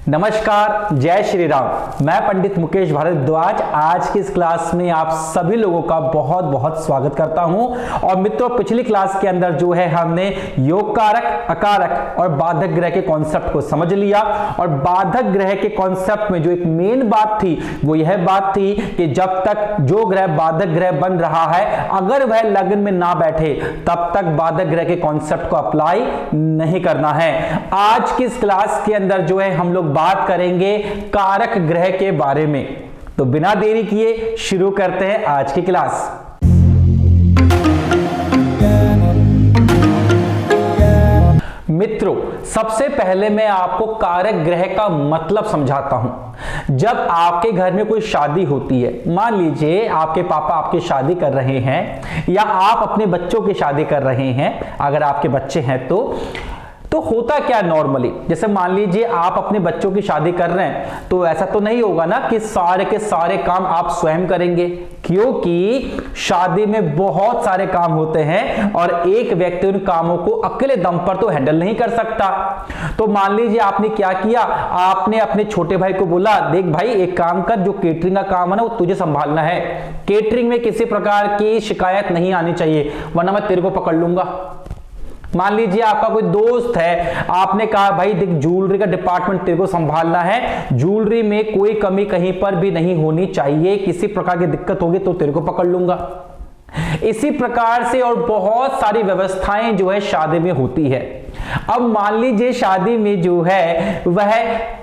नमस्कार, जय श्री राम। मैं पंडित मुकेश भारद्वाज आज की इस क्लास में आप सभी लोगों का बहुत बहुत स्वागत करता हूं। और मित्रों, पिछली क्लास के अंदर जो है हमने योग कारक, अकारक और बाधक ग्रह के कॉन्सेप्ट को समझ लिया। और बाधक ग्रह के कॉन्सेप्ट में जो एक मेन बात थी वो यह बात थी कि जब तक जो ग्रह बाधक ग्रह बन रहा है अगर वह लग्न में ना बैठे तब तक बाधक ग्रह के कॉन्सेप्ट को अप्लाई नहीं करना है। आज की इस क्लास के अंदर जो है हम लोग बात करेंगे कारक ग्रह के बारे में। तो बिना देरी किए शुरू करते हैं आज की क्लास। मित्रों, सबसे पहले मैं आपको कारक ग्रह का मतलब समझाता हूं। जब आपके घर में कोई शादी होती है, मान लीजिए आपके पापा आपकी शादी कर रहे हैं या आप अपने बच्चों की शादी कर रहे हैं, अगर आपके बच्चे हैं तो होता क्या नॉर्मली, जैसे मान लीजिए आप अपने बच्चों की शादी कर रहे हैं तो ऐसा तो नहीं होगा ना कि सारे के सारे काम आप स्वयं करेंगे, क्योंकि शादी में बहुत सारे काम होते हैं और एक व्यक्ति उन कामों को अकेले दम पर तो हैंडल नहीं कर सकता। तो मान लीजिए आपने क्या किया, आपने अपने छोटे भाई को बोला, देख भाई एक काम कर, जो केटरिंग का काम है ना वो तुझे संभालना है। केटरिंग में किसी प्रकार की शिकायत नहीं आनी चाहिए वरना मैं तेरे को पकड़ लूंगा। मान लीजिए आपका कोई दोस्त है, आपने कहा भाई देख ज्वेलरी का डिपार्टमेंट तेरे को संभालना है, ज्वेलरी में कोई कमी कहीं पर भी नहीं होनी चाहिए, किसी प्रकार की दिक्कत होगी तो तेरे को पकड़ लूंगा। इसी प्रकार से और बहुत सारी व्यवस्थाएं जो है शादी में होती है। अब मान लीजिए शादी में जो है वह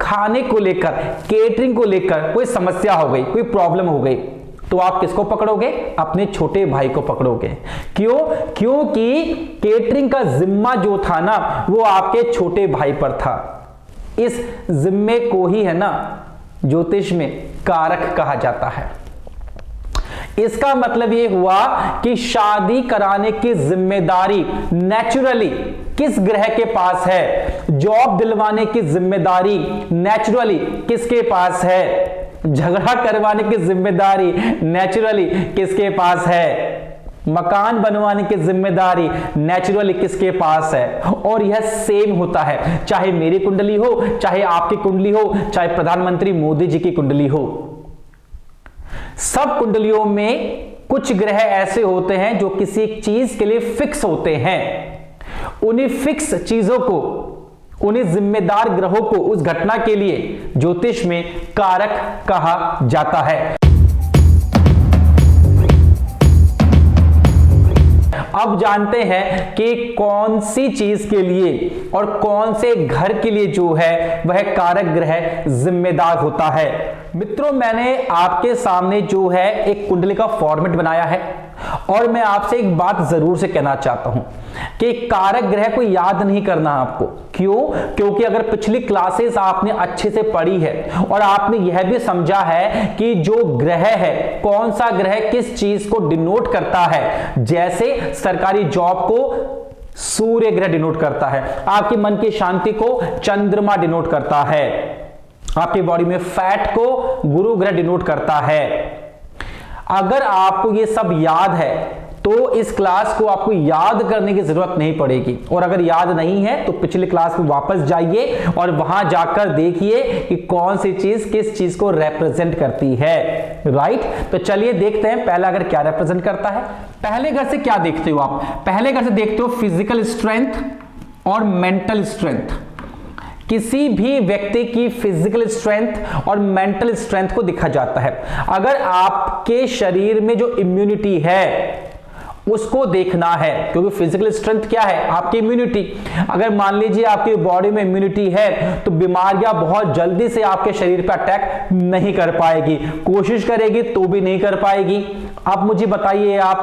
खाने को लेकर, केटरिंग को लेकर कोई समस्या हो गई, कोई प्रॉब्लम हो गई, तो आप किसको पकड़ोगे? अपने छोटे भाई को पकड़ोगे। क्यों? क्योंकि केटरिंग का जिम्मा जो था ना वो आपके छोटे भाई पर था। इस जिम्मे को ही है ना ज्योतिष में कारक कहा जाता है। इसका मतलब ये हुआ कि शादी कराने की जिम्मेदारी नेचुरली किस ग्रह के पास है, जॉब दिलवाने की जिम्मेदारी नेचुरली किसके पास है, झगड़ा करवाने की जिम्मेदारी नेचुरली किसके पास है, मकान बनवाने की जिम्मेदारी नेचुरली किसके पास है। और यह सेम होता है चाहे मेरी कुंडली हो, चाहे आपकी कुंडली हो, चाहे प्रधानमंत्री मोदी जी की कुंडली हो। सब कुंडलियों में कुछ ग्रह ऐसे होते हैं जो किसी एक चीज के लिए फिक्स होते हैं। उन्हीं फिक्स चीजों को, उन्हीं जिम्मेदार ग्रहों को उस घटना के लिए ज्योतिष में कारक कहा जाता है। अब जानते हैं कि कौन सी चीज के लिए और कौन से घर के लिए जो है वह कारक ग्रह जिम्मेदार होता है। मित्रों, मैंने आपके सामने जो है एक कुंडली का फॉर्मेट बनाया है और मैं आपसे एक बात जरूर से कहना चाहता हूं कि कारक ग्रह को याद नहीं करना आपको। क्यों? क्योंकि अगर पिछली क्लासेस आपने अच्छे से पढ़ी है और आपने यह भी समझा है कि जो ग्रह है, कौन सा ग्रह किस चीज को डिनोट करता है, जैसे सरकारी जॉब को सूर्य ग्रह डिनोट करता है, आपके मन की शांति को चंद्रमा डिनोट करता है, आपकी बॉडी में फैट को गुरु ग्रह डिनोट करता है। अगर आपको ये सब याद है तो इस क्लास को आपको याद करने की जरूरत नहीं पड़ेगी। और अगर याद नहीं है तो पिछली क्लास में वापस जाइए और वहां जाकर देखिए कि कौन सी चीज किस चीज को रिप्रेजेंट करती है। राइट? तो चलिए देखते हैं पहला घर क्या रिप्रेजेंट करता है। पहले घर से क्या देखते हो आप? पहले घर से देखते हो फिजिकल स्ट्रेंथ और मेंटल स्ट्रेंथ। किसी भी व्यक्ति की फिजिकल स्ट्रेंथ और मेंटल स्ट्रेंथ को दिखा जाता है। अगर आपके शरीर में जो इम्यूनिटी है उसको देखना है, क्योंकि फिजिकल स्ट्रेंथ क्या है? आपकी इम्यूनिटी। अगर मान लीजिए आपकी बॉडी में इम्यूनिटी है तो बीमारियां बहुत जल्दी से आपके शरीर पर अटैक नहीं कर पाएगी, कोशिश करेगी तो भी नहीं कर पाएगी। अब मुझे बताइए आप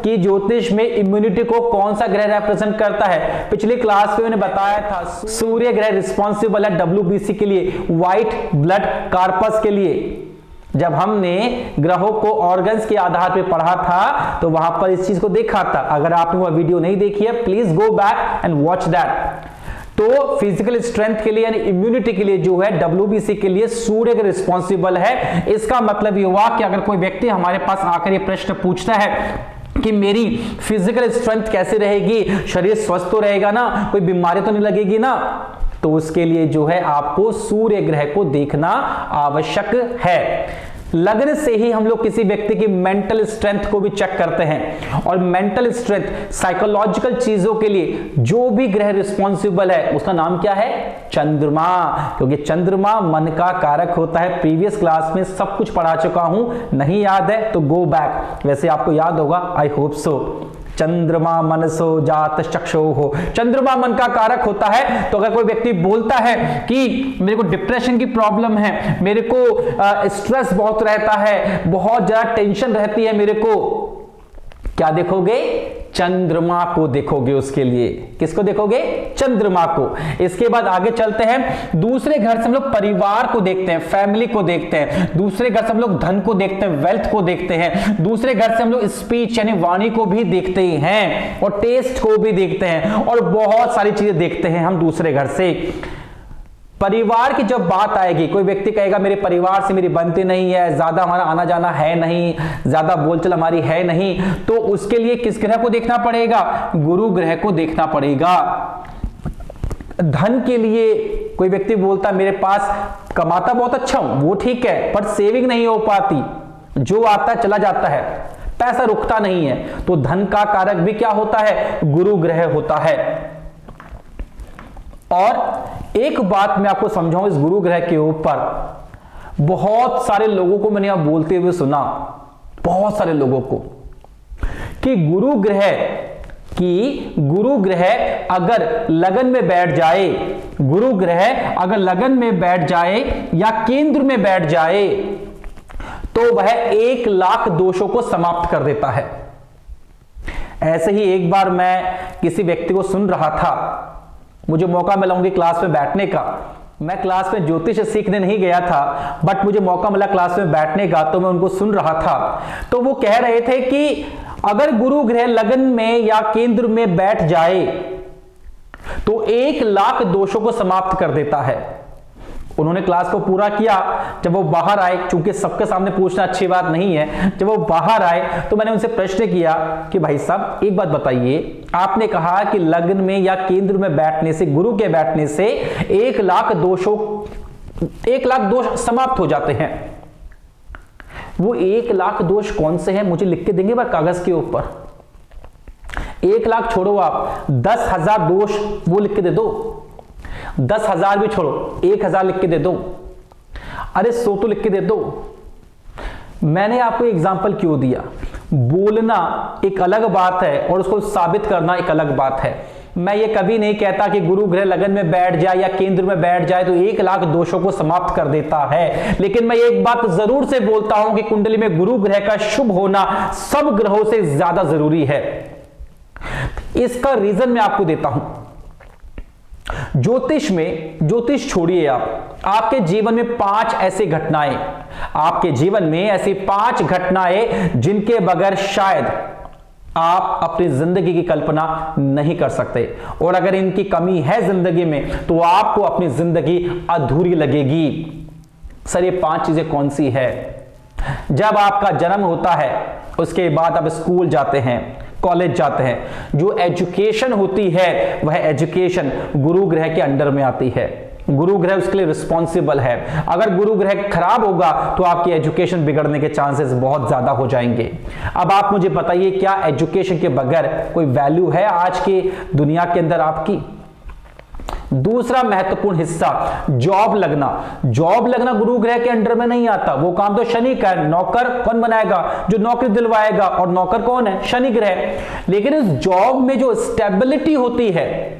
कि ज्योतिष में इम्यूनिटी को कौन सा ग्रह रिप्रेजेंट करता है? पिछली क्लास में मैंने बताया था सूर्य ग्रह रिस्पॉन्सिबल है WBC के लिए, व्हाइट ब्लड कॉर्पस के लिए। जब हमने ग्रहों को ऑर्गन्स के आधार पर पढ़ा था तो वहां पर इस चीज को देखा था। अगर आपने वह वीडियो नहीं देखी है please go back and watch that. तो फिजिकल स्ट्रेंथ के लिए यानी इम्यूनिटी के लिए जो है WBC के लिए सूर्य का रिस्पॉन्सिबल है। इसका मतलब ये हुआ कि अगर कोई व्यक्ति हमारे पास आकर ये प्रश्न पूछता है कि मेरी फिजिकल स्ट्रेंथ कैसे रहेगी, शरीर स्वस्थ तो रहेगा ना, कोई बीमारी तो नहीं लगेगी ना, तो उसके लिए जो है आपको सूर्य ग्रह को देखना आवश्यक है। लग्न से ही हम लोग किसी व्यक्ति की मेंटल स्ट्रेंथ को भी चेक करते हैं, और मेंटल स्ट्रेंथ साइकोलॉजिकल चीजों के लिए जो भी ग्रह रिस्पॉन्सिबल है उसका नाम क्या है? चंद्रमा, क्योंकि चंद्रमा मन का कारक होता है। प्रीवियस क्लास में सब कुछ पढ़ा चुका हूं, नहीं याद है तो गो बैक, वैसे आपको याद होगा, आई होप सो। चंद्रमा मनसो जात चक्षो हो, चंद्रमा मन का कारक होता है। तो अगर कोई व्यक्ति बोलता है कि मेरे को डिप्रेशन की प्रॉब्लम है, मेरे को स्ट्रेस बहुत रहता है, बहुत ज्यादा टेंशन रहती है मेरे को, क्या देखोगे? चंद्रमा को देखोगे। उसके लिए किसको देखोगे? चंद्रमा को। इसके बाद आगे चलते हैं, दूसरे घर से हम लोग परिवार को देखते हैं, फैमिली को देखते हैं। दूसरे घर से हम लोग धन को देखते हैं, वेल्थ को देखते हैं। दूसरे घर से हम लोग स्पीच यानी वाणी को भी देखते हैं, और टेस्ट को भी देखते हैं, और बहुत सारी चीजें देखते हैं हम दूसरे घर से। परिवार की जब बात आएगी, कोई व्यक्ति कहेगा मेरे परिवार से मेरी बनती नहीं है, ज्यादा हमारा आना जाना है नहीं, ज्यादा बोलचाल हमारी है नहीं, तो उसके लिए किस ग्रह को देखना पड़ेगा? गुरु ग्रह को देखना पड़ेगा। धन के लिए कोई व्यक्ति बोलता मेरे पास कमाता बहुत अच्छा हूं, वो ठीक है, पर सेविंग नहीं हो पाती, जो आता है चला जाता है, पैसा रुकता नहीं है, तो धन का कारक भी क्या होता है? गुरु ग्रह होता है। और एक बात मैं आपको समझाऊं इस गुरु ग्रह के ऊपर, बहुत सारे लोगों को मैंने यहां बोलते हुए सुना, बहुत सारे लोगों को, कि गुरु ग्रह अगर लगन में बैठ जाए, गुरु ग्रह अगर लगन में बैठ जाए या केंद्र में बैठ जाए, तो वह 1 लाख दोषों को समाप्त कर देता है। ऐसे ही एक बार मैं किसी व्यक्ति को सुन रहा था, मुझे मौका मिला उनकी क्लास में बैठने का। मैं क्लास में ज्योतिष सीखने नहीं गया था, बट मुझे मौका मिला क्लास में बैठने का, तो मैं उनको सुन रहा था। तो वो कह रहे थे कि अगर गुरु ग्रह लगन में या केंद्र में बैठ जाए तो 1 लाख दोषों को समाप्त कर देता है। उन्होंने क्लास को पूरा किया। जब वो बाहर आए, चूंकि सबके सामने पूछना अच्छी बात नहीं है, जब वो बाहर आए तो मैंने उनसे प्रश्न किया कि भाई साहब एक बात बताइए, आपने कहा कि लग्न में या केंद्र में बैठने से, गुरु के बैठने से 1 लाख दोष समाप्त हो जाते हैं। वो 1 लाख दोष कौन से हैं मुझे लिख के देंगे बार कागज के ऊपर? 1 लाख छोड़ो, आप 10,000 दोष वो लिख के दे दो। 10,000 भी छोड़ो, 1,000 लिख के दे दो। अरे 100 तो लिख के दे दो। मैंने आपको एग्जाम्पल क्यों दिया? बोलना एक अलग बात है और उसको साबित करना एक अलग बात है। मैं ये कभी नहीं कहता कि गुरु ग्रह लगन में बैठ जाए या केंद्र में बैठ जाए तो 1 लाख दोषों को समाप्त कर देता है, लेकिन मैं एक बात जरूर से बोलता हूं कि कुंडली में गुरु ग्रह का शुभ होना सब ग्रहों से ज्यादा जरूरी है। इसका रीजन मैं आपको देता हूं। ज्योतिष छोड़िए आप, आपके जीवन में 5 ऐसी घटनाएं, आपके जीवन में ऐसी 5 घटनाएं जिनके बगैर शायद आप अपनी जिंदगी की कल्पना नहीं कर सकते, और अगर इनकी कमी है जिंदगी में तो आपको अपनी जिंदगी अधूरी लगेगी। सर ये 5 चीजें कौन सी है? जब आपका जन्म होता है उसके बाद आप स्कूल जाते हैं, कॉलेज जाते हैं, जो एजुकेशन होती है वह एजुकेशन गुरु ग्रह के अंडर में आती है। गुरु ग्रह उसके लिए रिस्पॉन्सिबल है। अगर गुरु ग्रह खराब होगा तो आपकी एजुकेशन बिगड़ने के चांसेस बहुत ज्यादा हो जाएंगे। अब आप मुझे बताइए, क्या एजुकेशन के बगैर कोई वैल्यू है आज की दुनिया के अंदर आपकी? दूसरा महत्वपूर्ण हिस्सा, जॉब लगना। जॉब लगना गुरु ग्रह के अंडर में नहीं आता, वो काम तो शनि का है। नौकर कौन बनाएगा? जो नौकरी दिलवाएगा, और नौकर कौन है? शनि ग्रह। लेकिन इस जॉब में जो स्टेबिलिटी होती है,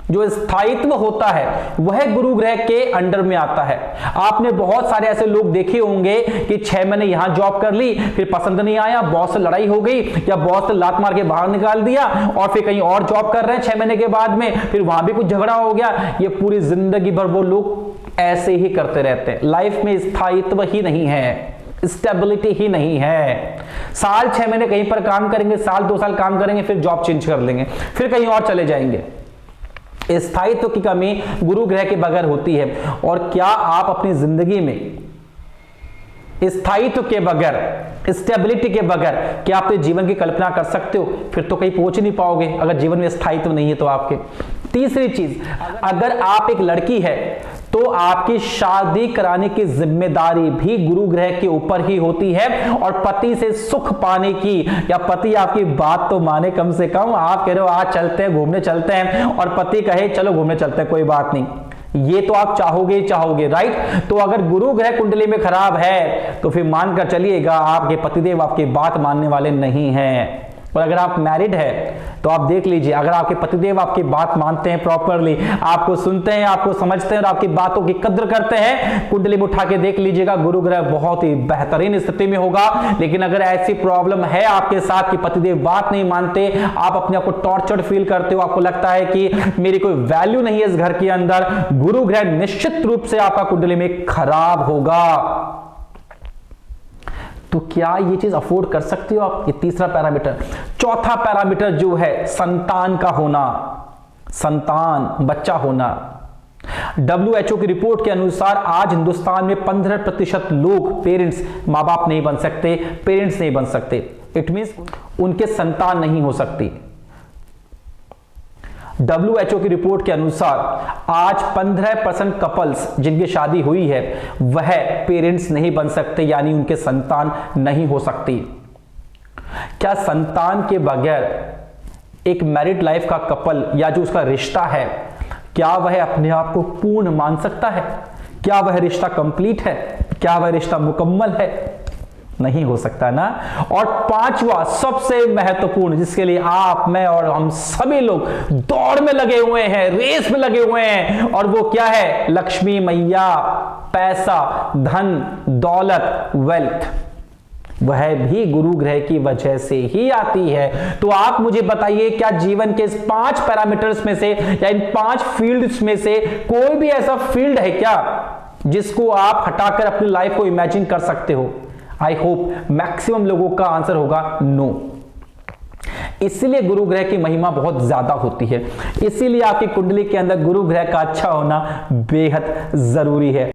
जो स्थायित्व होता है, वह गुरु ग्रह के अंडर में आता है। आपने बहुत सारे ऐसे लोग देखे होंगे कि 6 महीने यहां जॉब कर ली, फिर पसंद नहीं आया, बॉस से लड़ाई हो गई या बॉस ने लात मार के बाहर निकाल दिया, और फिर कहीं और जॉब कर रहे हैं 6 महीने के बाद में, फिर वहां भी कुछ झगड़ा हो गया। ये पूरी जिंदगी भर वो लोग ऐसे ही करते रहते हैं। लाइफ में स्थायित्व ही नहीं है, स्टेबिलिटी ही नहीं है। साल 6 महीने कहीं पर काम करेंगे, साल 2 साल काम करेंगे, फिर जॉब चेंज कर लेंगे, फिर कहीं और चले जाएंगे। स्थायित्व की कमी गुरु ग्रह के बगैर होती है। और क्या आप अपनी जिंदगी में स्थायित्व के बगैर, स्टेबिलिटी के बगैर क्या आप जीवन की कल्पना कर सकते हो? फिर तो कहीं पहुंच नहीं पाओगे अगर जीवन में स्थायित्व नहीं है तो आपके। तीसरी चीज, अगर आप एक लड़की है तो आपकी शादी कराने की जिम्मेदारी भी गुरु ग्रह के ऊपर ही होती है, और पति से सुख पाने की, या पति आपकी बात तो माने कम से कम, आप कह रहे हो आज चलते हैं घूमने चलते हैं, और पति कहे चलो घूमने चलते हैं कोई बात नहीं, ये तो आप चाहोगे ही चाहोगे, राइट। तो अगर गुरु ग्रह कुंडली में खराब है तो फिर मानकर चलिएगा आपके पतिदेव आपकी बात मानने वाले नहीं हैं। और अगर आप मैरिड है तो आप देख लीजिए, अगर आपके पतिदेव आपकी बात मानते हैं, प्रॉपरली आपको सुनते हैं, आपको समझते हैं और आपकी बातों की कद्र करते हैं, कुंडली में उठा के देख लीजिएगा गुरु ग्रह बहुत ही बेहतरीन स्थिति में होगा। लेकिन अगर ऐसी प्रॉब्लम है आपके साथ कि पतिदेव बात नहीं मानते, आप अपने आप को टॉर्चर्ड फील करते हो, आपको लगता है कि मेरी कोई वैल्यू नहीं है इस घर के अंदर, गुरु ग्रह निश्चित रूप से आपका कुंडली में खराब होगा। तो क्या ये चीज अफोर्ड कर सकते हो आप? ये तीसरा पैरामीटर। चौथा पैरामीटर जो है संतान का होना, संतान, बच्चा होना। WHO की रिपोर्ट के अनुसार आज हिंदुस्तान में 15% लोग पेरेंट्स, माँ बाप नहीं बन सकते, पेरेंट्स नहीं बन सकते। इट मींस उनके संतान नहीं हो सकती। WHO की रिपोर्ट के अनुसार आज 15% कपल्स जिनकी शादी हुई है वह पेरेंट्स नहीं बन सकते, यानी उनके संतान नहीं हो सकती। क्या संतान के बगैर एक मैरिड लाइफ का कपल या जो उसका रिश्ता है, क्या वह अपने आप को पूर्ण मान सकता है? क्या वह रिश्ता कंप्लीट है? क्या वह रिश्ता मुकम्मल है? नहीं हो सकता ना। और पांचवा सबसे महत्वपूर्ण, जिसके लिए आप, मैं और हम सभी लोग दौड़ में लगे हुए हैं, रेस में लगे हुए हैं, और वो क्या है? लक्ष्मी मैया, पैसा, धन, दौलत, वेल्थ, वह भी गुरु ग्रह की वजह से ही आती है। तो आप मुझे बताइए, क्या जीवन के इस 5 पैरामीटर्स में से या इन 5 फील्ड्स में से कोई भी ऐसा फील्ड है क्या जिसको आप हटाकर अपनी लाइफ को इमेजिन कर सकते हो? आई होप मैक्सिमम लोगों का आंसर होगा नो। इसीलिए गुरु ग्रह की महिमा बहुत ज्यादा होती है, इसीलिए आपकी कुंडली के अंदर गुरु ग्रह का अच्छा होना बेहद जरूरी है।